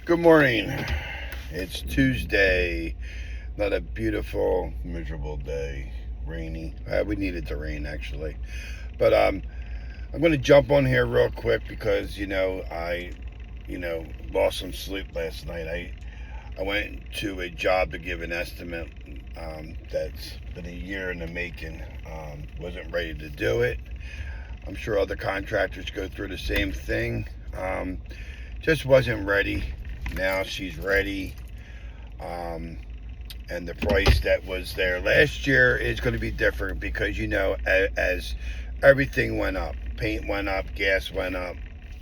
Good morning. It's Tuesday. Not a beautiful, miserable day. Rainy. We needed the rain actually. But I'm going to jump on here real quick because I lost some sleep last night. I went to a job to give an estimate that's been a year in the making. Wasn't ready to do it. I'm sure other contractors go through the same thing. Just wasn't ready. Now she's ready. Um, and the price that was there last year is going to be different because as everything went up, paint went up, gas went up,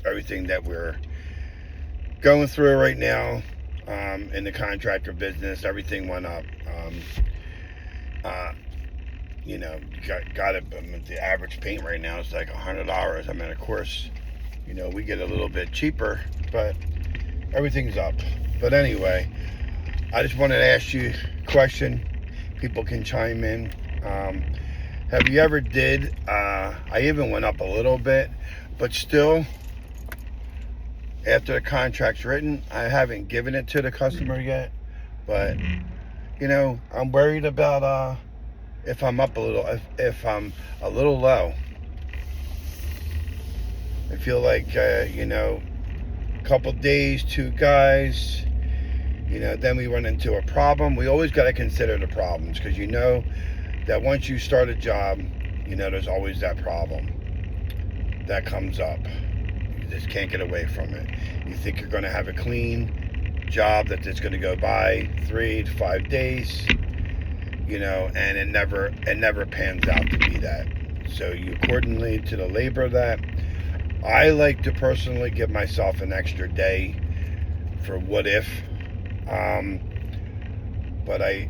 everything that we're going through right now in the contractor business, everything went up. Uh, got it. The average paint right now is like $100. I mean, of course, we get a little bit cheaper, but everything's up. But anyway, I just wanted to ask you a question. People can chime in. Have you ever did? I even went up a little bit, but still, after the contract's written, I haven't given it to the customer yet. But I'm worried about if I'm up a little, if I'm a little low. I feel like a couple days, two guys. Then we run into a problem. We always got to consider the problems because that once you start a job, there's always that problem that comes up. You just can't get away from it. You think you're going to have a clean job that's just going to go by 3 to 5 days, and it never pans out to be that. So you accordingly to the labor that I like to personally give myself an extra day for what if. But I'm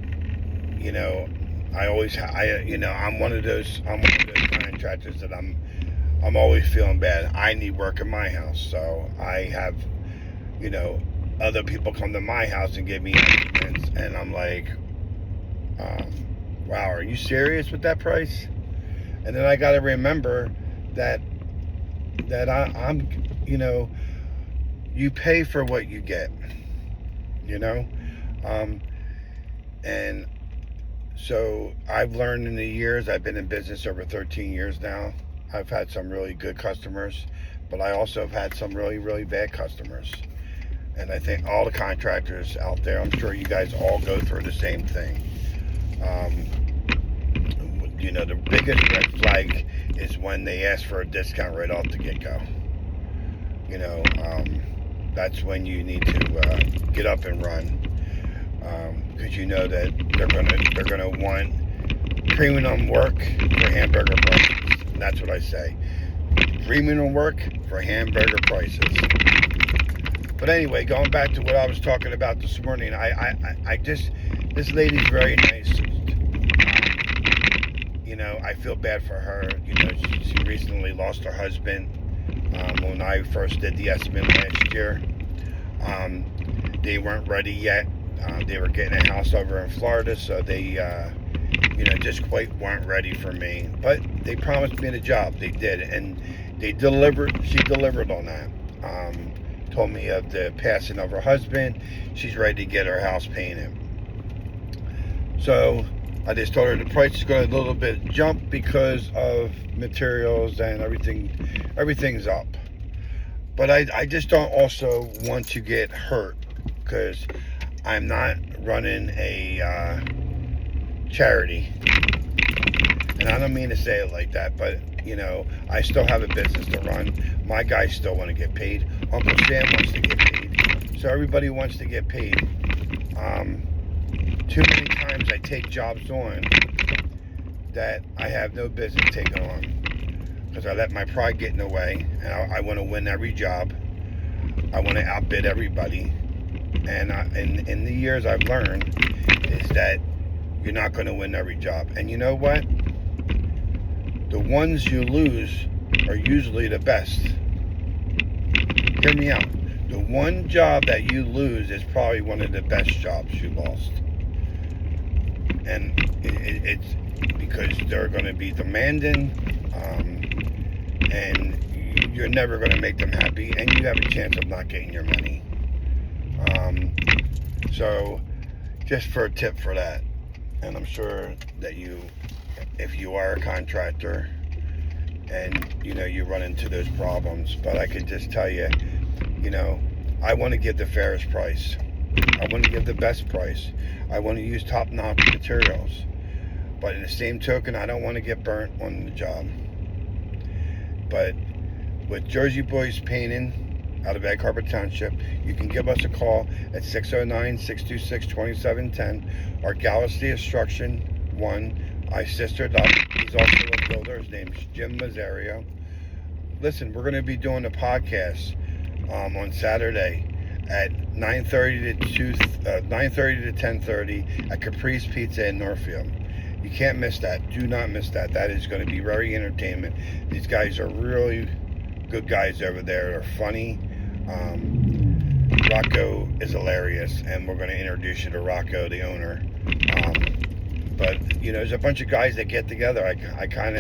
one of those contractors that I'm always feeling bad. I need work in my house, so I have other people come to my house and give me estimates, and I'm like, wow, are you serious with that price? And then I got to remember that I'm you pay for what you get. And so I've learned in the years, I've been in business over 13 years now. I've had some really good customers, but I also have had some really, really bad customers. And I think all the contractors out there, I'm sure you guys all go through the same thing. The biggest red flag is when they ask for a discount right off the get-go. That's when you need to get up and run, because that they're gonna want premium work for hamburger prices. And that's what I say: premium work for hamburger prices. But anyway, going back to what I was talking about this morning, this lady's very nice. I feel bad for her. She recently lost her husband. When I first did the estimate last year, they weren't ready yet. They were getting a house over in Florida, so they, just quite weren't ready for me. But they promised me the job. They did, and they delivered. She delivered on that. Told me of the passing of her husband. She's ready to get her house painted. So I just told her the price is going to a little bit jump because of materials and everything. Everything's up. But I just don't also want to get hurt because I'm not running a charity. And I don't mean to say it like that, but I still have a business to run. My guys still want to get paid. Uncle Sam wants to get paid. So everybody wants to get paid. Too many times I take jobs on that I have no business taking on because I let my pride get in the way, and I want to win every job. I want to outbid everybody. And in the years I've learned is that you're not going to win every job. And you know what? The ones you lose are usually the best. Hear me out. The one job that you lose is probably one of the best jobs you lost. And it's because they're going to be demanding, and you're never going to make them happy, and you have a chance of not getting your money. So just for a tip for that. And I'm sure that if you are a contractor and you run into those problems, but I could just tell you, I want to give the fairest price. I want to give the best price. I want to use top-notch materials. But in the same token, I don't want to get burnt on the job. But with Jersey Boys Painting out of Egg Harbor Township, you can give us a call at 609-626-2710. Our Galaxy Instruction 1, my sister, he's also a builder. His name's Jim Mazzario. Listen, we're going to be doing a podcast on Saturday at 9:30 to 10:30 at Caprice Pizza in Northfield. You can't miss that. Do not miss that. That is going to be very entertainment. These guys are really good guys over there. They're funny. Rocco is hilarious, and we're going to introduce you to Rocco, the owner. But there's a bunch of guys that get together. I kind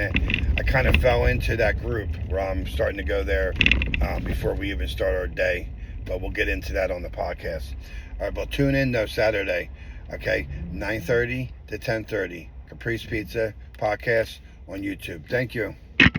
of fell into that group where I'm starting to go there before we even start our day. But we'll get into that on the podcast. All right, well, tune in though Saturday. Okay, 9:30 to 10:30. Caprice Pizza podcast on YouTube. Thank you.